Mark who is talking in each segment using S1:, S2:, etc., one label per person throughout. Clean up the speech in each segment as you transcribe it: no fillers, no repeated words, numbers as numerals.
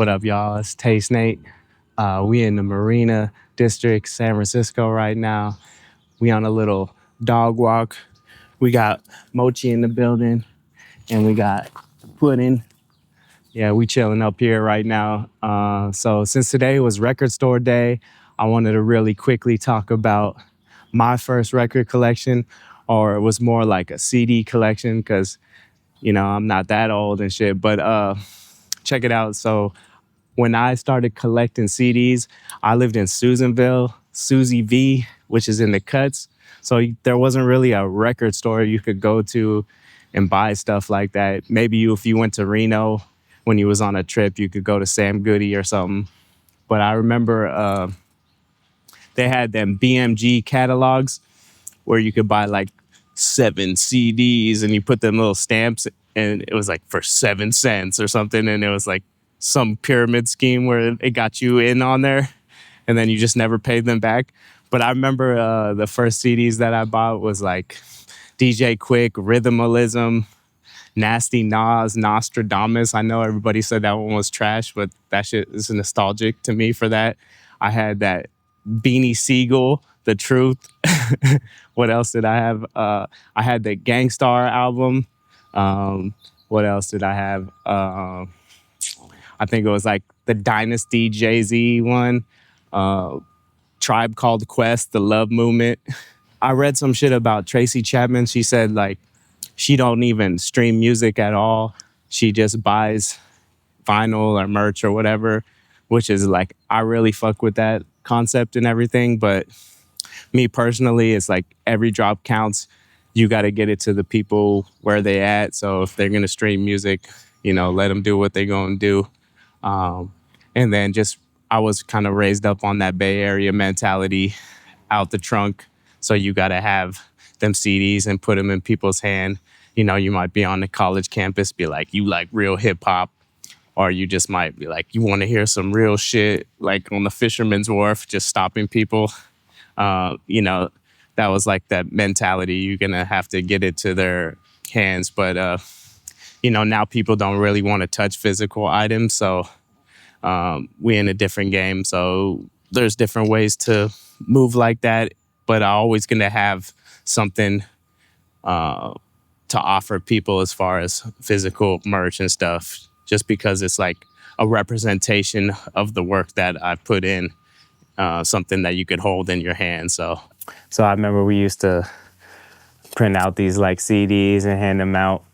S1: What up, y'all? It's Taste Nate. We in the Marina District, San Francisco right now. We on a little dog walk. We got Mochi in the building, and we got Pudding. Yeah, we chilling up here right now. So since today was Record Store Day, I wanted to really quickly talk about my first record collection, or it was more like a CD collection, because I'm not that old and shit. But check it out. So when I started collecting CDs, I lived in Susanville, Susie V, which is in the Cuts. So there wasn't really a record store you could go to and buy stuff like that. Maybe if you went to Reno when you was on a trip, you could go to Sam Goody or something. But I remember they had them BMG catalogs where you could buy like 7 CDs and you put them little stamps, and it was like for 7 cents or something. And it was like some pyramid scheme where it got you in on there, and then you just never paid them back. But I remember the first CDs that I bought was like DJ Quick, Rhythmalism, Nasty Nas, Nostradamus. I know everybody said that one was trash, but that shit is nostalgic to me for that. I had that Beanie Siegel, The Truth. What else did I have? I had the Gangstar album. What else did I have? I think it was like the Dynasty Jay-Z one. Tribe Called Quest, The Love Movement. I read some shit about Tracy Chapman. She said like she don't even stream music at all. She just buys vinyl or merch or whatever, which is like, I really fuck with that concept and everything. But me personally, it's like every drop counts. You got to get it to the people where they at. So if they're going to stream music, let them do what they're going to do. And then I was kind of raised up on that Bay Area mentality out the trunk. So you got to have them CDs and put them in people's hand. You might be on the college campus, be like, you like real hip hop. Or you just might be like, you want to hear some real shit, like on the Fisherman's Wharf, just stopping people. That was like that mentality. You're going to have to get it to their hands. But, now people don't really want to touch physical items. So we in a different game. So there's different ways to move like that. But I'm always going to have something to offer people as far as physical merch and stuff, just because it's like a representation of the work that I put in, something that you could hold in your hand. So I remember we used to print out these like CDs and hand them out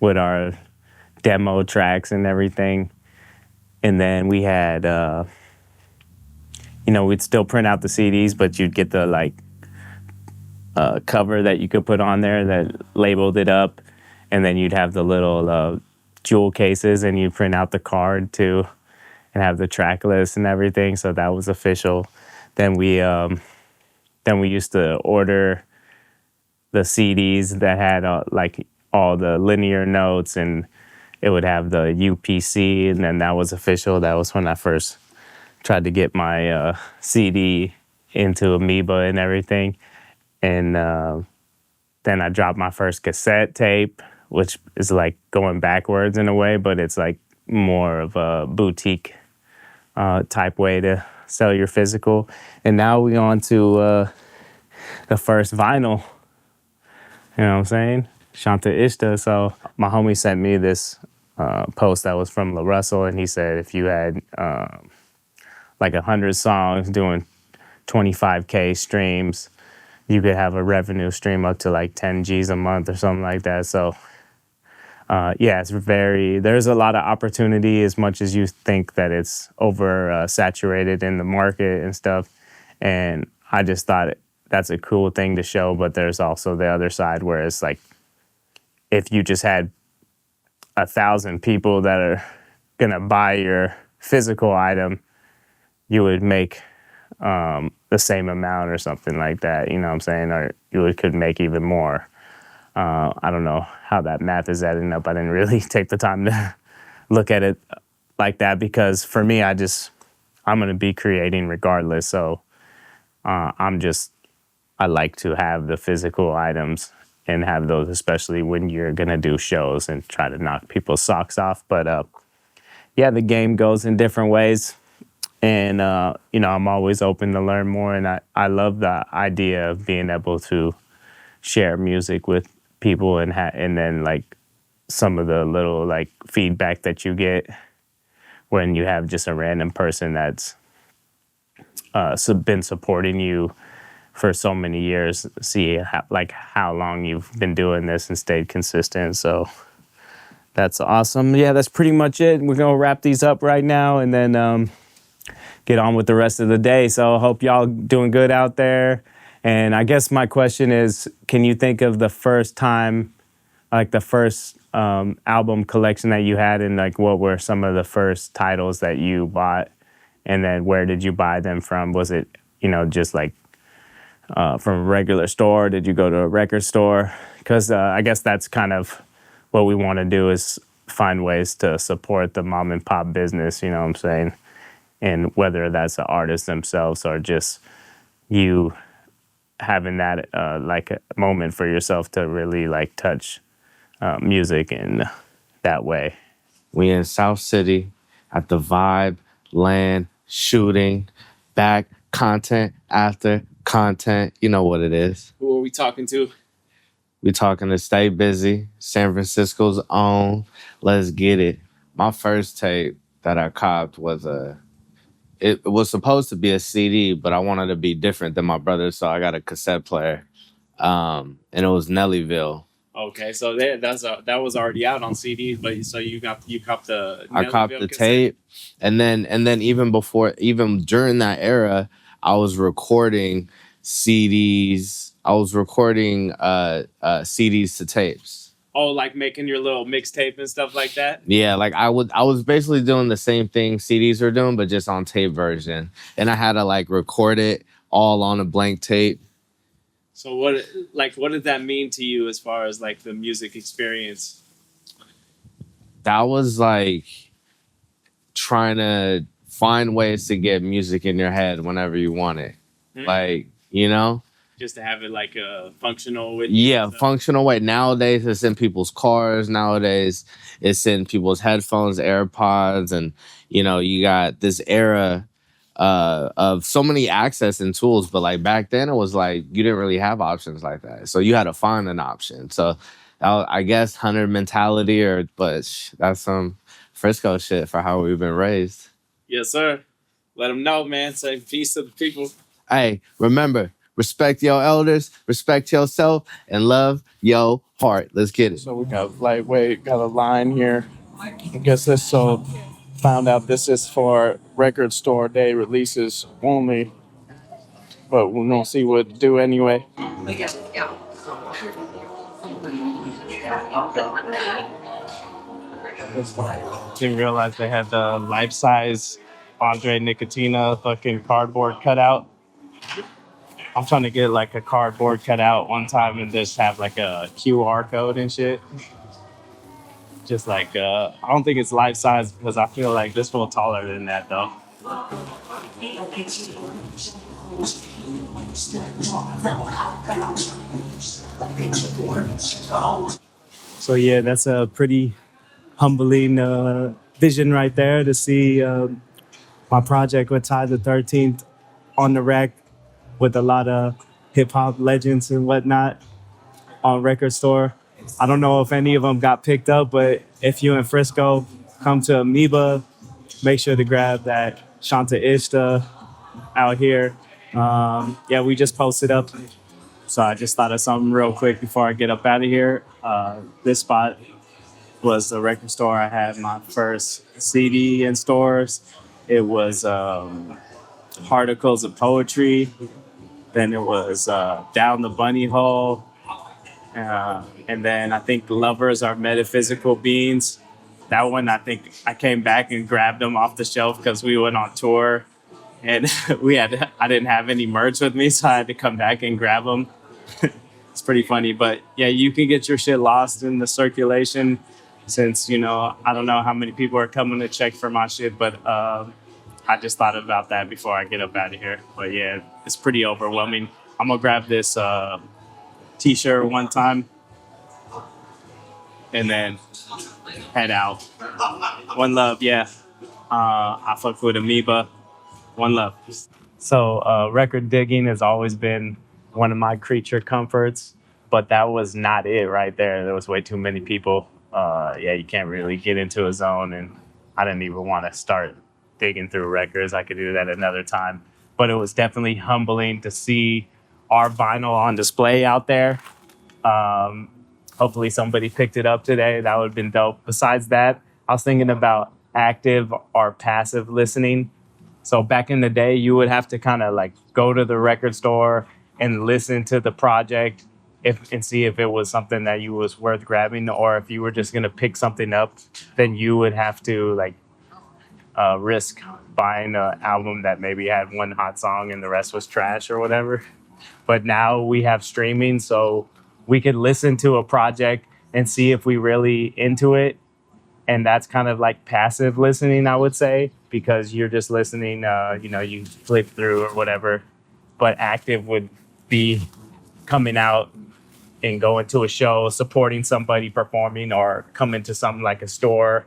S1: with our demo tracks and everything. And then we had, we'd still print out the CDs, but you'd get the like cover that you could put on there that labeled it up. And then you'd have the little jewel cases, and you'd print out the card too and have the track list and everything. So that was official. Then we used to order the CDs that had like all the linear notes, and it would have the UPC, and then that was official. That was when I first tried to get my CD into Amoeba and everything. And then I dropped my first cassette tape, which is like going backwards in a way, but it's like more of a boutique type way to sell your physical. And now we on to the first vinyl. You know what I'm saying? Chante Ishta. So my homie sent me this post that was from LaRussel, and he said if you had like 100 songs doing 25K streams, you could have a revenue stream up to like 10 G's a month or something like that. So there's a lot of opportunity, as much as you think that it's over saturated in the market and stuff. And I just thought that's a cool thing to show, but there's also the other side where it's like, if you just had 1,000 people that are gonna buy your physical item, you would make the same amount or something like that, you know what I'm saying? Or could make even more. I don't know how that math is adding up. I didn't really take the time to look at it like that, because for me, I'm going to be creating regardless. So I like to have the physical items and have those, especially when you're going to do shows and try to knock people's socks off. But yeah, the game goes in different ways. And, I'm always open to learn more. And I love the idea of being able to share music with people and then like some of the little like feedback that you get when you have just a random person that's been supporting you for so many years, see how long you've been doing this and stayed consistent. So that's awesome. Yeah, that's pretty much it. We're gonna wrap these up right now and then get on with the rest of the day. So hope y'all doing good out there. And I guess my question is, can you think of the first time, like the first album collection that you had, and like what were some of the first titles that you bought, and then where did you buy them from? Was it just like from a regular store? Did you go to a record store? Because I guess that's kind of what we want to do, is find ways to support the mom and pop business. You know what I'm saying? And whether that's the artists themselves or just you having that like a moment for yourself to really like touch music in that way.
S2: We in South City at the Vibe, land, shooting, back, content, after, content. You know what it is.
S1: Who are we talking to?
S2: We talking to Stay Bizzy, San Francisco's own. Let's get it. My first tape that I copped was it was supposed to be a CD, but I wanted to be different than my brother, so I got a cassette player. And it was Nellyville.
S1: Okay, so that was already out on CD, but so you copped the
S2: I copped the
S1: cassette?
S2: tape, and then even during that era, I was recording CDs. I was recording CDs to tapes.
S1: Oh, like making your little mixtape and stuff like that?
S2: Yeah, like I was basically doing the same thing CDs are doing, but just on tape version. And I had to like record it all on a blank tape.
S1: So what did that mean to you as far as like the music experience?
S2: That was like trying to find ways to get music in your head whenever you want it.
S1: Mm-hmm.
S2: Like,
S1: just to have it like a functional with you.
S2: Yeah, functional way. Nowadays it's in people's cars. Nowadays it's in people's headphones, AirPods, and you got this era of so many access and tools. But like back then it was like you didn't really have options like that. So you had to find an option. So I guess hunter mentality, but that's some Frisco shit for how we've been raised.
S1: Yes, sir. Let them know, man. Say peace to the people.
S2: Hey, remember, respect your elders, respect yourself, and love your heart. Let's get it.
S1: So we got lightweight, got a line here. I guess found out this is for record store day releases only, but we're gonna see what it do anyway. Didn't realize they had the life-size Andre Nicotina fucking cardboard cutout. I'm trying to get like a cardboard cutout one time and just have like a QR code and shit. Just like, I don't think it's life-size because I feel like this one taller than that though. So yeah, that's a pretty humbling vision right there to see my project with Ty the 13th on the rack with a lot of hip-hop legends and whatnot on record store. I don't know if any of them got picked up, but if you in Frisco, come to Amoeba, make sure to grab that Chante Ishta out here. Yeah, we just posted up, so I just thought of something real quick before I get up out of here. This spot was the record store I had my first CD in stores. It was Articles of Poetry. Then it was Down the Bunny Hole. And then I think Lovers Are Metaphysical Beings. That one, I think I came back and grabbed them off the shelf because we went on tour. And I didn't have any merch with me, so I had to come back and grab them. It's pretty funny. But yeah, you can get your shit lost in the circulation since, I don't know how many people are coming to check for my shit, but I just thought about that before I get up out of here. But yeah, it's pretty overwhelming. I'm going to grab this t-shirt one time and then head out. One love, yeah. I fuck with Amoeba. One love. So record digging has always been one of my creature comforts, but that was not it right there. There was way too many people. Yeah, you can't really get into a zone, and I didn't even want to start digging through records. I could do that another time. But it was definitely humbling to see our vinyl on display out there. Hopefully somebody picked it up today. That would have been dope. Besides that, I was thinking about active or passive listening. So back in the day, you would have to kind of like go to the record store and listen to the project and see if it was something that you was worth grabbing, or if you were just gonna pick something up, then you would have to like risk buying an album that maybe had one hot song and the rest was trash or whatever. But now we have streaming, so we could listen to a project and see if we really into it. And that's kind of like passive listening, I would say, because you're just listening, you flip through or whatever. But active would be coming out and going to a show, supporting somebody performing, or coming to something like a store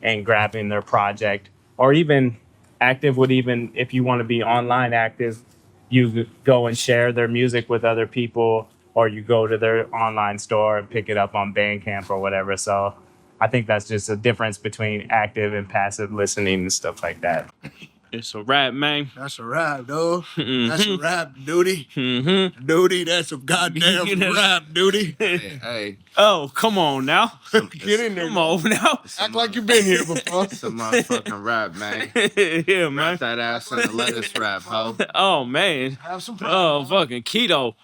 S1: and grabbing their project. Or even active would, even if you want to be online active, you go and share their music with other people, or you go to their online store and pick it up on Bandcamp or whatever. So I think that's just a difference between active and passive listening and stuff like that.
S3: It's a rap, man.
S4: That's a rap, dude. That's a rap, duty. Duty, that's a goddamn rap, duty.
S2: Hey.
S3: Oh, come on now.
S4: Get in there.
S3: Come on now.
S4: Act like you've been here before.
S2: It's a motherfucking rap, man.
S3: Yeah, man.
S2: Wrap that ass in the lettuce wrap, ho.
S3: Oh, man.
S4: Have some pride.
S3: Oh, fucking keto.